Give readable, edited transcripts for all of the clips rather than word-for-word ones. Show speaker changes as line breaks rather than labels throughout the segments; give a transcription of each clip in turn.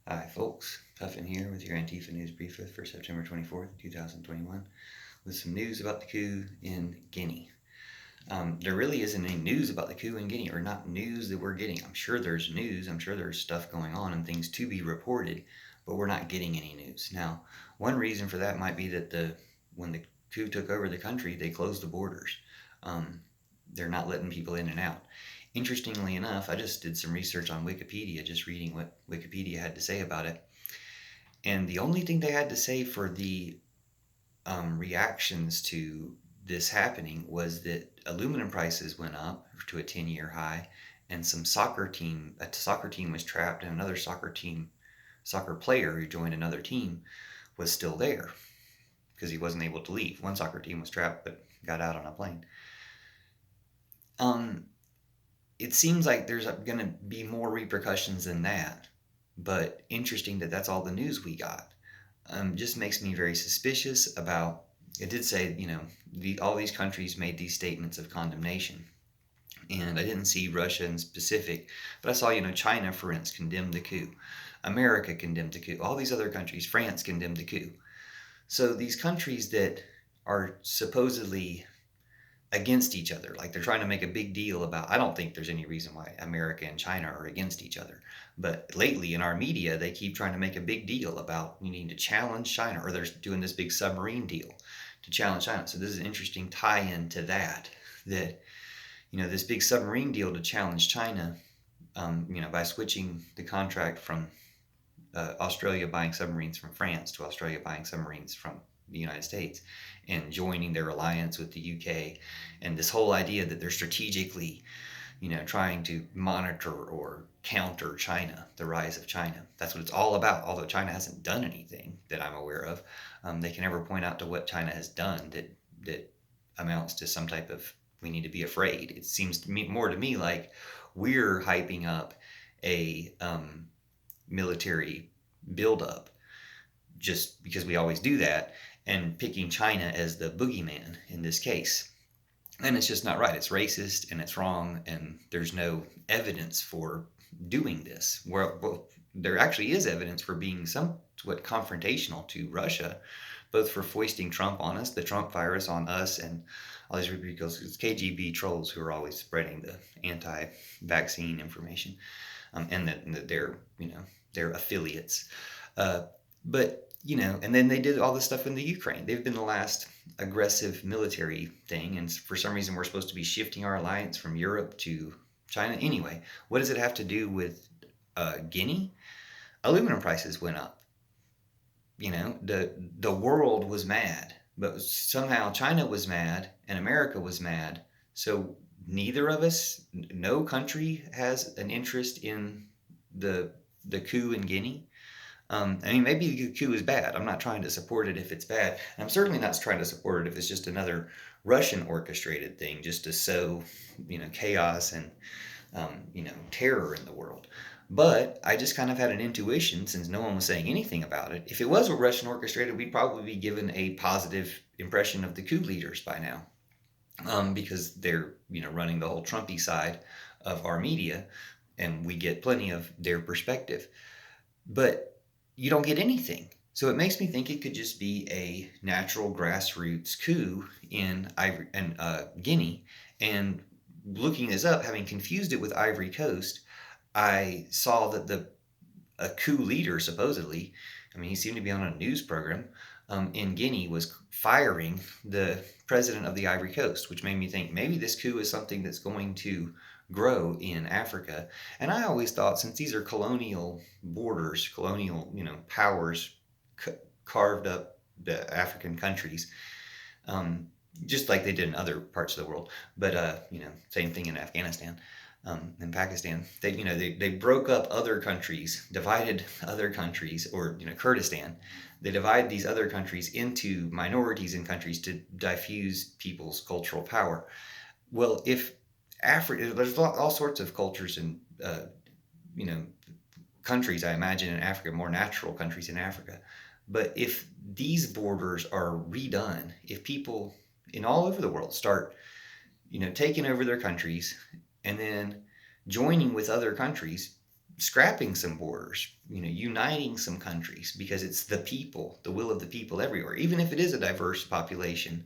Hi, folks. Puffin here with your Antifa News Briefa for September 24th, 2021, with some news about the coup in Guinea. There really isn't any news about the coup in Guinea, or not news that we're getting. I'm sure there's news, I'm sure there's stuff going on and things to be reported, but we're not getting any news. Now, one reason for that might be that when the coup took over the country, they closed the borders. Um, they're not letting people in and out. Interestingly enough, I just did some research on Wikipedia, just reading what Wikipedia had to say about it. And the only thing they had to say for the reactions to this happening was that aluminum prices went up to a 10-year high, and a soccer team was trapped, and another soccer player who joined another team was still there because he wasn't able to leave. One soccer team was trapped but got out on a plane. Um, it seems like there's going to be more repercussions than that, but interesting that that's all the news we got. Just makes me very suspicious about. It did say, all these countries made these statements of condemnation, and I didn't see Russia in specific, but I saw, China, for instance, condemned the coup. America condemned the coup. All these other countries, France condemned the coup. So these countries that are supposedly against each other. Like they're trying to make a big deal about. I don't think there's any reason why America and China are against each other. But lately in our media, they keep trying to make a big deal about we need to challenge China, or they're doing this big submarine deal to challenge China. So this is an interesting tie-in to that. That this big submarine deal to challenge China. By switching the contract from Australia buying submarines from France to Australia buying submarines from the United States, and joining their alliance with the UK, and this whole idea that they're strategically, trying to monitor or counter China, the rise of China. That's what it's all about. Although China hasn't done anything that I'm aware of, they can never point out to what China has done that amounts to some type of we need to be afraid. It seems to me more to me like we're hyping up a military buildup just because we always do that, and picking China as the boogeyman in this case. And it's just not right. It's racist and it's wrong, and there's no evidence for doing this. Well, there actually is evidence for being somewhat confrontational to Russia, both for foisting Trump on us, the Trump virus on us, and all these ridiculous KGB trolls who are always spreading the anti-vaccine information, and that they're affiliates. But and then they did all this stuff in the Ukraine. They've been the last aggressive military thing, and for some reason we're supposed to be shifting our alliance from Europe to China. Anyway, what does it have to do with Guinea? Aluminum prices went up. The world was mad, but somehow China was mad and America was mad. So neither of us, no country has an interest in the coup in Guinea. Maybe the coup is bad. I'm not trying to support it if it's bad. And I'm certainly not trying to support it if it's just another Russian orchestrated thing, just to sow, chaos and, terror in the world. But I just kind of had an intuition, since no one was saying anything about it. If it was Russian orchestrated, we'd probably be given a positive impression of the coup leaders by now, because they're, running the whole Trumpy side of our media, and we get plenty of their perspective. But you don't get anything. So it makes me think it could just be a natural grassroots coup in Guinea. And looking this up, having confused it with Ivory Coast, I saw that a coup leader, supposedly, he seemed to be on a news program in Guinea, was firing the president of the Ivory Coast, which made me think maybe this coup is something that's going to grow in Africa. And I always thought, since these are colonial borders, colonial, powers carved up the African countries, just like they did in other parts of the world. But same thing in Afghanistan. In Pakistan, they broke up other countries, divided other countries, or Kurdistan. They divide these other countries into minorities in countries to diffuse people's cultural power. Well, if Africa, there's all sorts of cultures and you know countries, I imagine, in Africa, more natural countries in Africa. But if these borders are redone, if people in all over the world start, taking over their countries and then joining with other countries, scrapping some borders, uniting some countries, because it's the people, the will of the people everywhere. Even if it is a diverse population,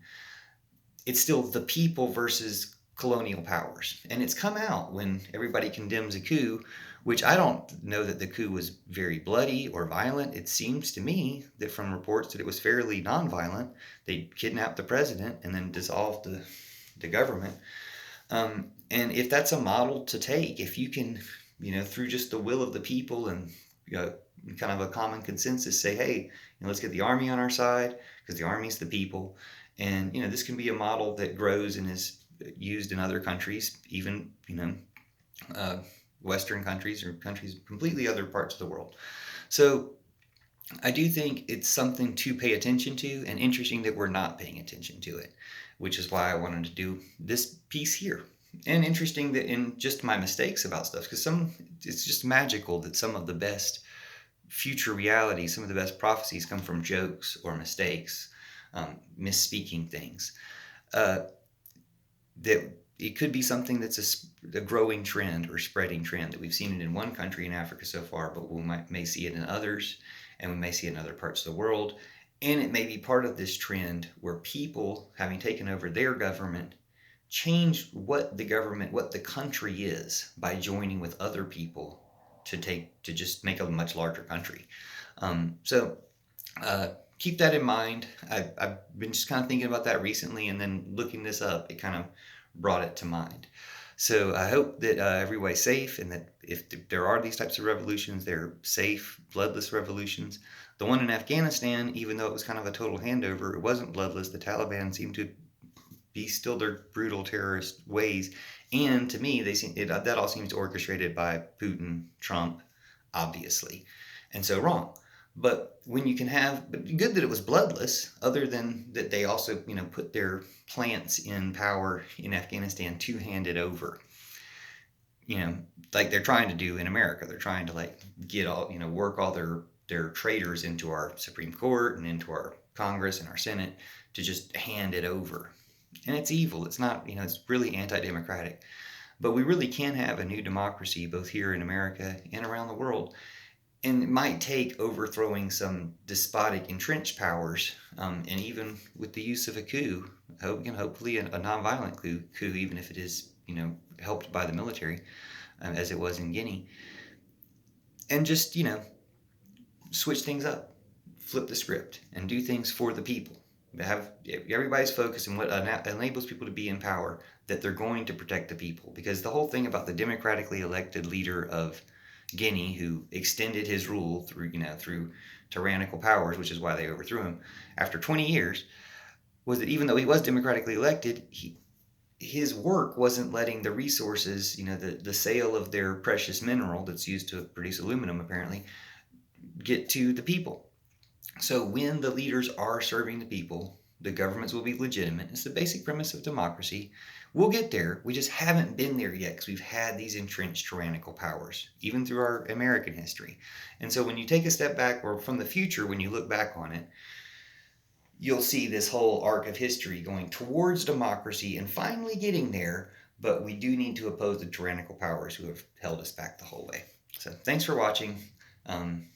it's still the people versus colonial powers. And it's come out when everybody condemns a coup, which I don't know that the coup was very bloody or violent. It seems to me that from reports that it was fairly nonviolent. They kidnapped the president and then dissolved the government. And if that's a model to take, if you can, through just the will of the people and kind of a common consensus, say, hey, let's get the army on our side because the army's the people. And, this can be a model that grows and is used in other countries, even, Western countries or countries completely other parts of the world. So I do think it's something to pay attention to, and interesting that we're not paying attention to it, which is why I wanted to do this piece here. And interesting that in just my mistakes about stuff, because it's just magical that some of the best future realities, some of the best prophecies come from jokes or mistakes, misspeaking things. That it could be something that's a growing trend or spreading trend, that we've seen it in one country in Africa so far, but we may see it in others, and we may see it in other parts of the world. And it may be part of this trend where people, having taken over their government, change what the country is by joining with other people to just make a much larger country. So keep that in mind. I've been just kind of thinking about that recently, and then looking this up, it kind of brought it to mind. So I hope that everybody's safe, and that if there are these types of revolutions, they're safe, bloodless revolutions. The one in Afghanistan, even though it was kind of a total handover, it wasn't bloodless. The Taliban seemed to be still their brutal terrorist ways. And to me, that all seems orchestrated by Putin, Trump, obviously. And so wrong. But when you can but good that it was bloodless, other than that they also, put their plants in power in Afghanistan to hand it over. Like they're trying to do in America. They're trying to get all, work all their traitors into our Supreme Court and into our Congress and our Senate to just hand it over. And it's evil. It's not, it's really anti-democratic. But we really can have a new democracy both here in America and around the world. And it might take overthrowing some despotic entrenched powers, and even with the use of a coup, hopefully a nonviolent coup, even if it is, helped by the military, as it was in Guinea. And just, switch things up, flip the script, and do things for the people. Have everybody's focus on what enables people to be in power, that they're going to protect the people. Because the whole thing about the democratically elected leader of Guinea, who extended his rule through tyrannical powers, which is why they overthrew him after 20 years, was that even though he was democratically elected, his work wasn't letting the resources, the sale of their precious mineral that's used to produce aluminum, apparently, get to the people. So when the leaders are serving the people, the governments will be legitimate. It's the basic premise of democracy. We'll get there. We just haven't been there yet because we've had these entrenched tyrannical powers, even through our American history. And so when you take a step back, or from the future, when you look back on it, you'll see this whole arc of history going towards democracy and finally getting there. But we do need to oppose the tyrannical powers who have held us back the whole way. So thanks for watching.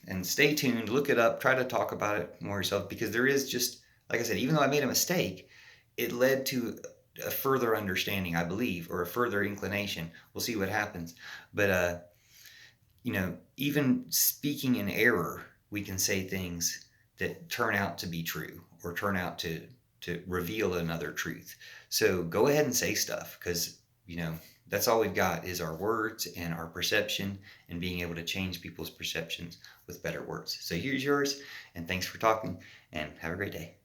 And stay tuned, look it up, try to talk about it more yourself, because there is just, like I said, even though I made a mistake, it led to a further understanding, I believe, or a further inclination. We'll see what happens. But, even speaking in error, we can say things that turn out to be true, or turn out to reveal another truth. So go ahead and say stuff, because, that's all we've got is our words and our perception, and being able to change people's perceptions with better words. So here's yours, and thanks for talking, and have a great day.